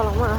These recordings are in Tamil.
போகலாமா?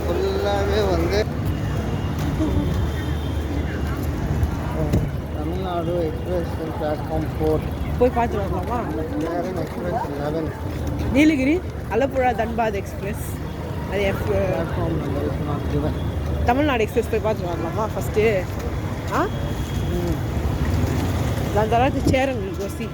ஃபுல்லாகவே வந்து தமிழ்நாடு எக்ஸ்பிரஸ் பிளாட்ஃபார்ம் 4 போய் பார்த்துட்டு வரலாமா? எக்ஸ்பிரஸ் 11 நீலகிரி அலப்புழா தன்பாத் எக்ஸ்பிரஸ் அது platform number is not given. Tamil Nadu express போய் பார்த்துட்டு வரலாமா ஃபஸ்ட்டு? அந்த அளவுக்கு சேருங்க Kosi.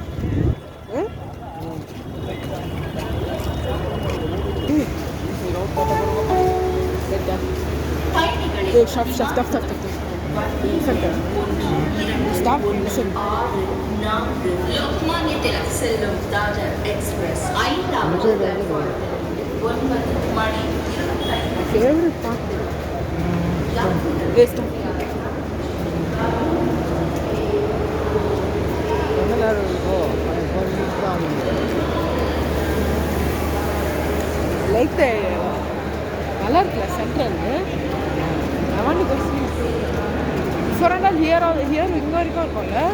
Stop. Listen. Lokmanya Tilak Selvam Dadar Express. Favorite part. Yes. Like the color class central. I want to go see. For another here we go color.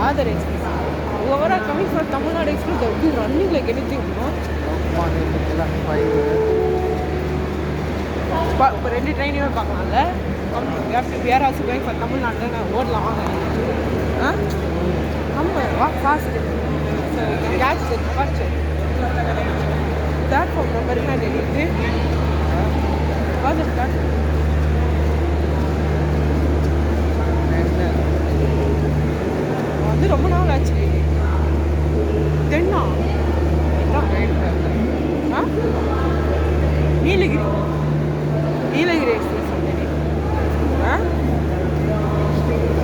Other express. Whoever are coming from Tamil Nadu Express, they will be running like anything, you know. But any train you have, we are also going for Tamil Nadu. What long? Come walk fast. So you can catch the departure. That from the American Railway. What is that? அது ரொம்ப நாள் ஆச்சு. தென்னா நீலகிரி எக்ஸ்பிரஸ் வந்து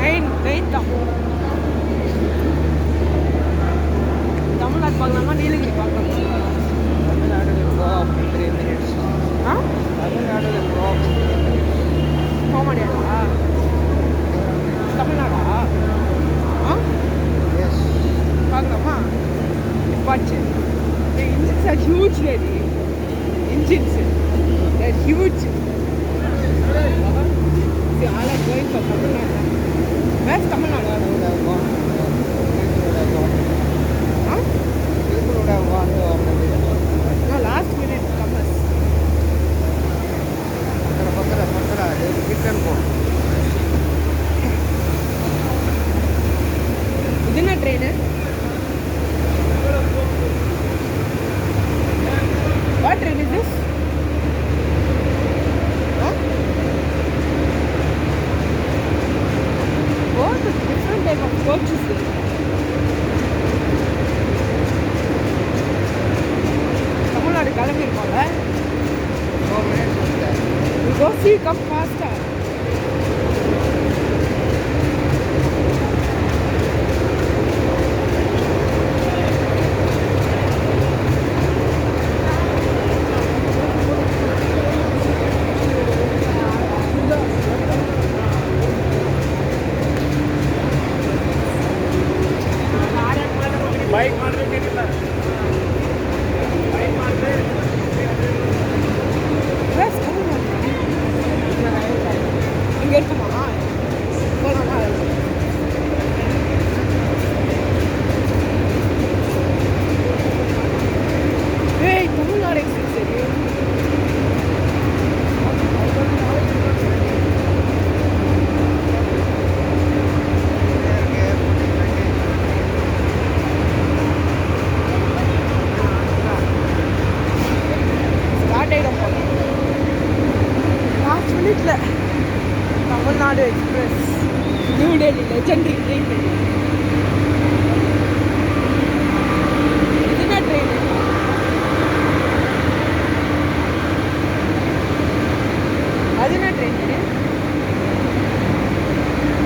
நைன் தான். தமிழ்நாடு பார்க்கலாமா நீலகிரி பார்க்கலாமா? தமிழ்நாடு 3 minutes. தமிழ்நாடு போக மாட்டியாடா? தமிழ்நாடா? எஸ் பார்க்கலாமா? Departure. The engines are huge, lady. Engines, they're huge. See, all are going for Tamil Nadu. Where's Tamil Nadu? People would have gone to already. No, last minute comers. Pakara, they will pick and go. Isn't a train? What train is this? What is different type of coaches here? Tamilnadu கிளம்பி இருக்கோம்ல. You go see, come faster. இங்கே இருக்குமா? போகலாமா? ஏய் தமிழ்நாடு எக்ஸ்பிரஸ் சரி. மினிட்ல Tamil Nadu express new Delhi legendary train. இது என்ன ட்ரெயின்? அது என்ன train?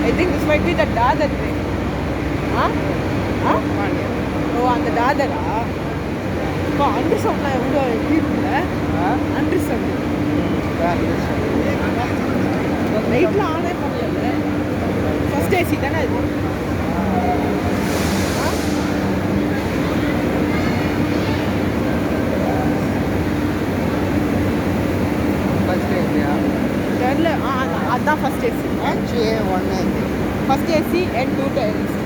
I think this might be the Dadar train. ஓ அந்த டாதரா? இப்போ அண்டர் சவுண்ட்லாம் எவ்வளோ எப்படி இருக்குல்ல? அண்டர் சவுண்ட் லைட்லாம் ஆனே பண்ணல. ஃபர்ஸ்ட் ஏசி தானே அது? தெரியல. அதுதான் first AC. First AC and 2 tier AC.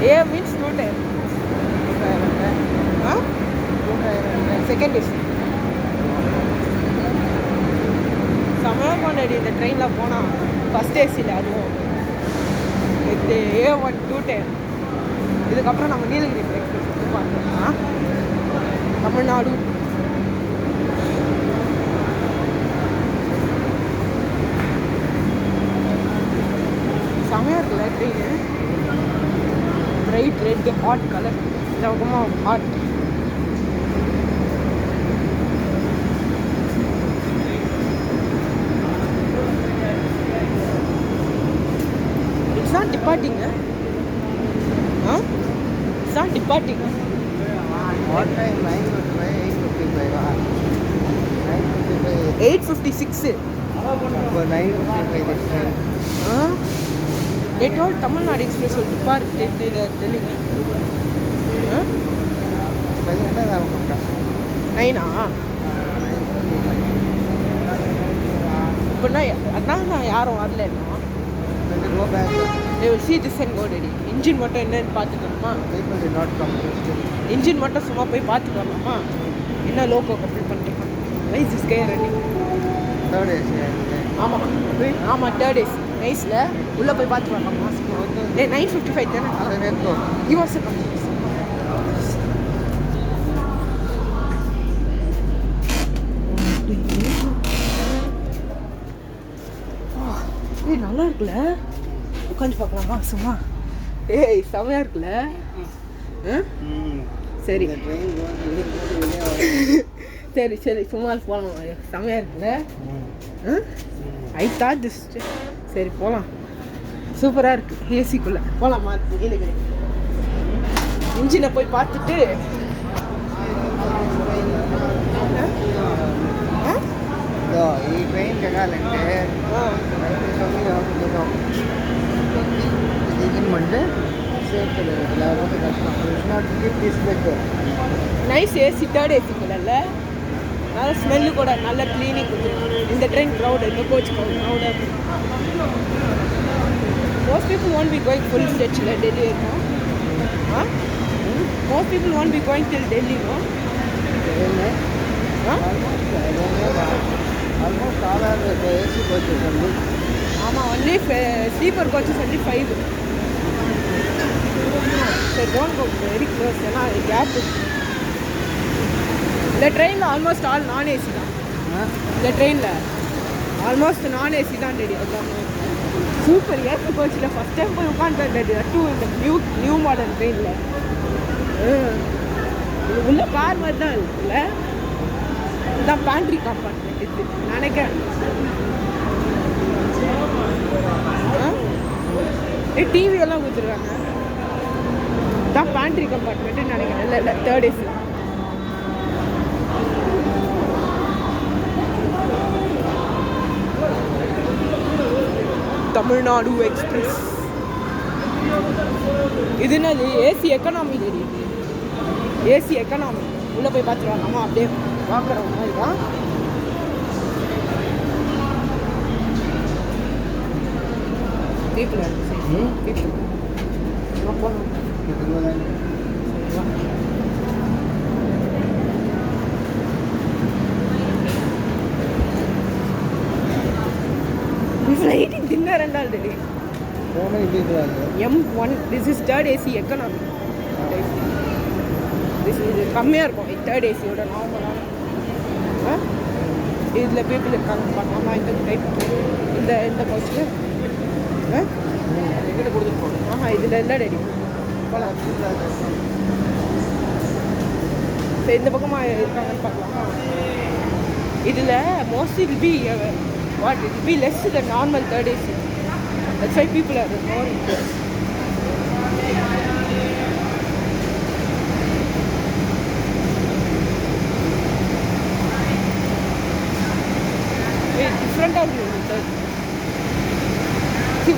A means 2 tier. Second AC. செமையாக கொண்டாடி இந்த ட்ரெயினில் போனால் ஃபஸ்ட் ஏசியில். அதுவும் இது A1 2 டயர். இதுக்கப்புறம் நம்ம நீலகிரி எக்ஸ்பிரஸ் பார்க்கலாம். தமிழ்நாடு செமையாக இருக்குல்ல train. Bright red hot colour. இந்த பக்கமாக hot. It's not departing. It's not departing. What time? 9:55. 8:56. அப்போ 9:55 this time. They told Tamil Nadu Express will depart. They are telling. பதினெட்டாம் தான் கூப்பிட்டேன். 9 இப்போனா அதான் நான் யாரும் வரல இன்னும். Go back. They will see this and go ready. Engine மட்டும் என்னன்னு பார்த்துக்கணுமா? People did not come. Engine மட்டும் சும்மா போய் பார்த்துட்டு வரலாமா? என்ன லோக்கோ கம்ப்ளீட் பண்ணிருக்கான். Nice this guy running. Third AC. ஆமாம் தேர்ட் ஏசி நைஸில் உள்ளே போய் பார்த்துட்டு வரலாமா? 9:55 தானே? அது நேற்று யூஎஸ் ஏய் நல்லா இருக்குல்ல, உட்காந்து பார்க்கலாமா சும்மா? ஏய் செமையாக இருக்குல்ல. சரி சரி சரி சும்மா போகலாம். செமையாக இருக்குல்ல. I thought this. சரி போகலாம். சூப்பராக இருக்குது. ஏசிக்குள்ளே போகலாமா? நீலகிரி இன்ஜினை போய் பார்த்துட்டு ఈ ట్రైన్ ఎక్కాలంటే దిగిందంటే సేఫ్ లేకపోతే కష్టం. నాట్ టికెట్ తీసుకో. நைஸ் ஏசி தேர்ட் ஏசிக்குள்ள நல்ல ஸ்மெல்லு கூட நல்ல க்ளீனிங் கொடுத்துருக்காங்க. இந்த ட்ரெயின் க்ரௌட் இந்த கோச் க்ரௌடாக most people won't be going full ஸ்டெச்சில் டெல்லி இருக்கும். Most people won't be going till Delhi no. Almost all are AC coaches అండి. ஆமாம் ஒன்லி ஸ்லீப்பர் கோச்சஸ் ஒன்லி 5. சரி டோன்ட் கோ வெரி க்ளோஸ். ஏன்னா கேப் இந்த ட்ரெயினில் ஆல்மோஸ்ட் ஆல் நான் ஏசி தான். இந்த ட்ரெயினில் ஆல்மோஸ்ட் நான் ஏசி தான் டெடி. எல்லாமே சூப்பர். ஏசி கோச்சில் ஃபஸ்ட் டைம் போய் உட்காந்துட்டேன் டெடி. டூ இந்த நியூ மாடர்ன் ட்ரெயினில். உள்ள கார் மாதிரி தான் இருக்குல்ல. இதுதான் பேண்ட்ரி கம்பார்ட்மெண்ட் இது நினைக்கிறேன். டிவி எல்லாம் கொடுத்துருக்காங்க. இதான் பேண்ட்ரி கம்பார்ட்மெண்ட்டு நினைக்கிறேன். இல்லை இல்லை தேர்ட் ஏசி. தமிழ்நாடு எக்ஸ்பிரஸ். இது என்னது? AC economy teddy. AC economy. உள்ளே போய் பார்த்துருவாங்க. அம்மா அப்படியே பார்க்குற மாதிரி தான். பீப்புள் பீப்புள் போகணும். ஃப்ளைட்டிங் டின்னர் ரெண்டாள் டெடி. M1 this is third AC economy. This is கம்மியாக இருக்கும் தேர்ட் ஏசியோட நார்மலான. இதில் பீப்புள் இருக்காங்க பார்க்கலாமா? இந்த கோச்சில் எங்கிட்ட கொடுத்துட்டு போகணும். ஆஹா இதில் இல்லை டேடி. போகலாம். சரி இந்த பக்கமாக இருக்காங்கன்னு பார்க்கலாமா? இதில் mostly will be what it will be less the normal third AC. That's why people are more interest. டிஃப்ரெண்ட்டாக இருக்குது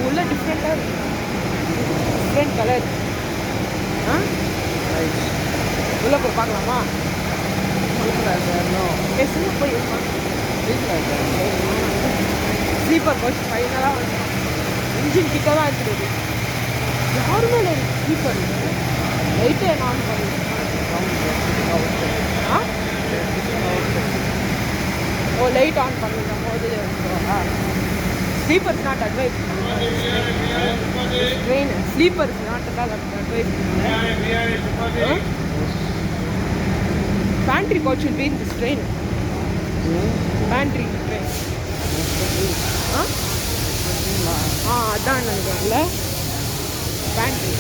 உள்ள டிஃப்ரெண்ட்டாக இருக்குது. Different colour. ஆ உள்ளே போய் பார்க்கலாமா? எஸ்ல போய் ஸ்லீப்பர் கோச் ஃபைனலாக வந்து இன்ஜின் கிட்ட தான் இருக்குது. யாருமே இல்லை ஸ்லீப்பர். லைட்டே ஆன் பண்ணி ஓ லைட் ஆன் பண்ணுற போது sleepers not advice. Train sleepers not advice. Pantry coach will be in this train. Pantry train. அதான் நினைக்கிறேன்ல பேண்ட்ரி.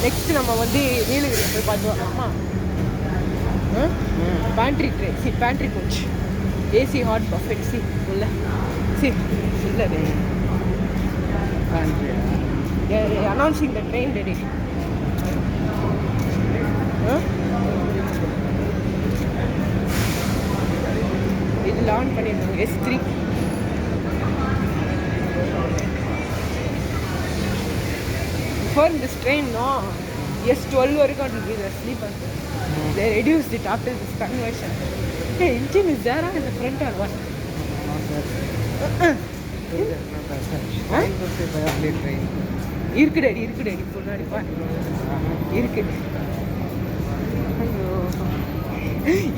நெக்ஸ்ட் நம்ம வந்து நீலகிரி போய் பார்த்து வரலாமா? Pantry train. C pantry coach AC hot perfect. C உள்ள சி இல்லை announcing the train ready. இதில் ஆன் பண்ணிடுவாங்க S3. Before this train, no, S12 வரைக்கும் it will be the sleeper. They reduced it after this conversion. Hey, engine is there in the front or what? இருக்கு டேடி முன்னாடி பா இருக்கு.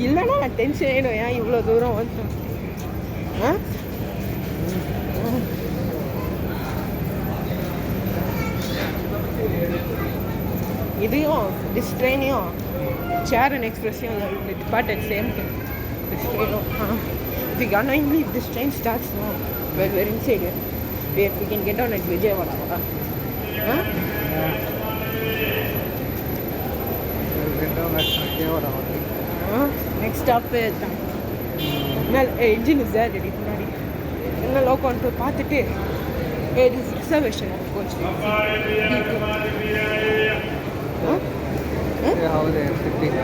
இல்லைன்னா நான் டென்ஷன் ஆகிடும். ஏன் இவ்வளோ தூரம் வந்துட்டோம்? இதையும் திஸ் ட்ரெயினையும் சேரன் எக்ஸ்பிரஸையும் டிபார்ட்டட் சேம் திங். திஸ் ட்ரெயினும் if you unknowingly if this train starts now well we're inside here. We can get on at Vijayawada. Huh? Next stop is engine is there ready முன்னாடி. என்ன லோ கவுண்டர் பார்த்துட்டு it is reservation of coach. How they are sitting.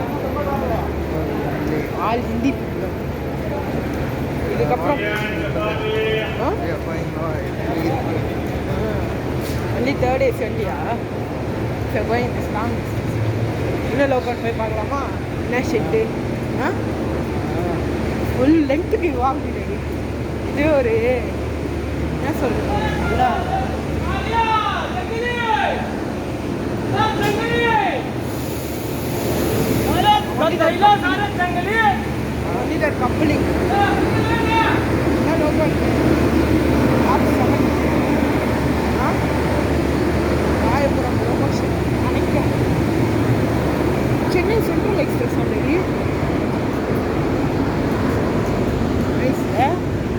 All Hindi people. இதுக்கப்புறம் only third AC onlyயா? So going this long distance. இன்னும் லோக்கல் போய் பார்க்கலாமா? என்ன ஷெட்டு ஃபுல் லென்த்துக்கு வாங்குது. இது ஒரு என்ன சொல்றது நல்லா கப்பலிங் லோக்கல் ராயபுரம் ப்ரொமோஷன் நினைக்கிறேன். Chennai central express